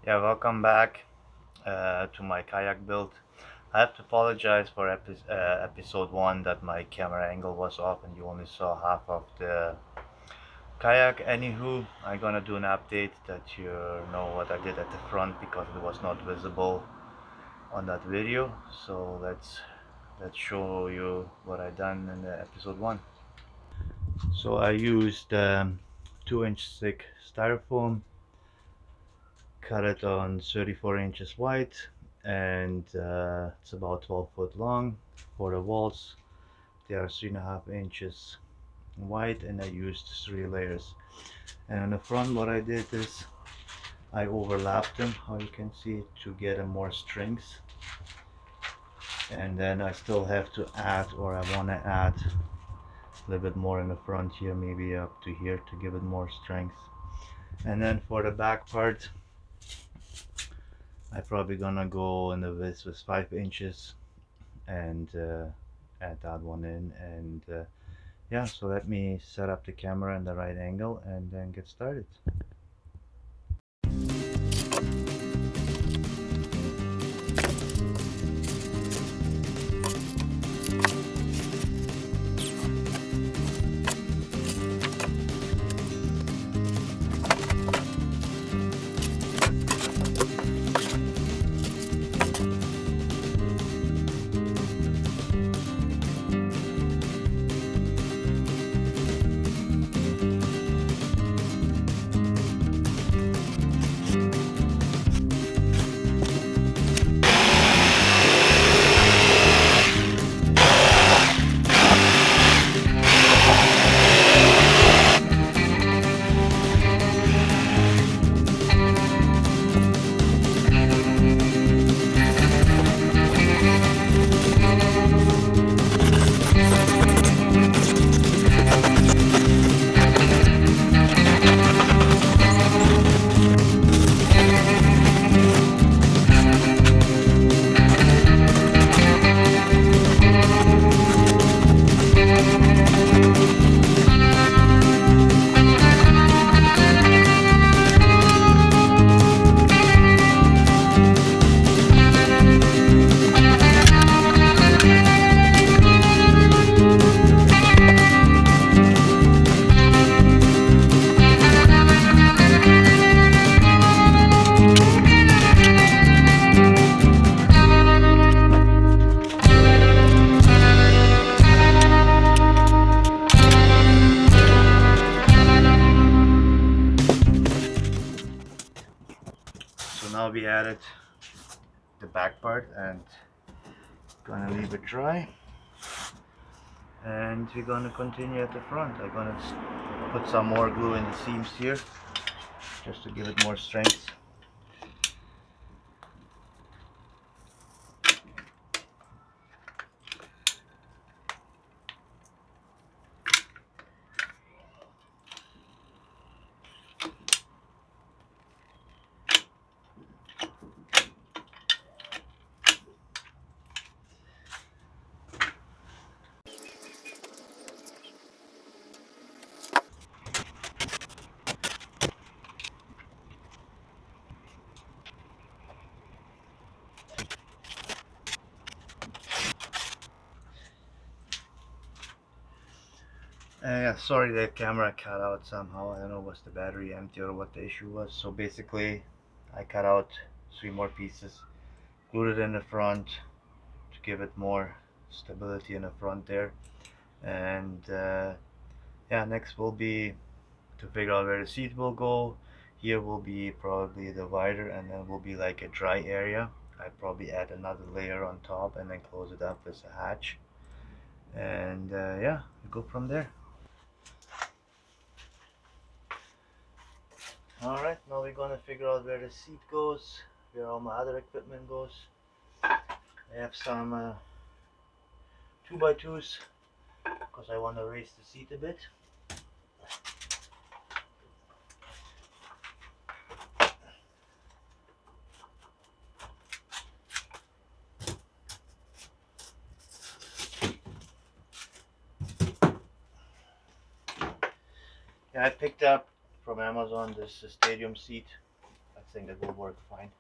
Yeah, welcome back to my kayak build. I have to apologize for episode 1 that my camera angle was off and you only saw half of the kayak. Anywho, I'm gonna do an update that you know what I did at the front because it was not visible on that video. So let's show you what I done in the episode 1. So I used 2-inch thick styrofoam, cut it on 34 inches wide, and it's about 12 foot long. For the walls, they are 3.5 inches wide, and I used 3 layers. And on the front, what I did is I overlapped them, how you can see, to get more strings. And then I still have to add, or I want to add a little bit more in the front here, maybe up to here, to give it more strength. And then for the back part, I probably gonna go in the width with 5 inches and add that one in. And yeah, so let me set up the camera in the right angle and then get started. So now we added the back part and gonna leave it dry, and we're gonna continue at the front. I'm gonna put some more glue in the seams here just to give it more strength. Yeah, sorry, the camera cut out somehow. I don't know, was the battery empty or what the issue was. So basically I cut out 3 more pieces, glued it in the front to give it more stability in the front there. And yeah, next will be to figure out where the seat will go. Here will be probably the wider, and then will be like a dry area. I probably add another layer on top and then close it up with a hatch. And yeah, we go from there. Alright, now we're gonna figure out where the seat goes, where all my other equipment goes. I have some 2x2s because I want to raise the seat a bit. Yeah, I picked up from Amazon this stadium seat. That's think it will work fine.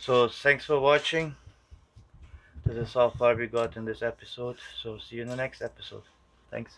So thanks for watching. This is how far we got in this episode. So see you in the next episode. Thanks.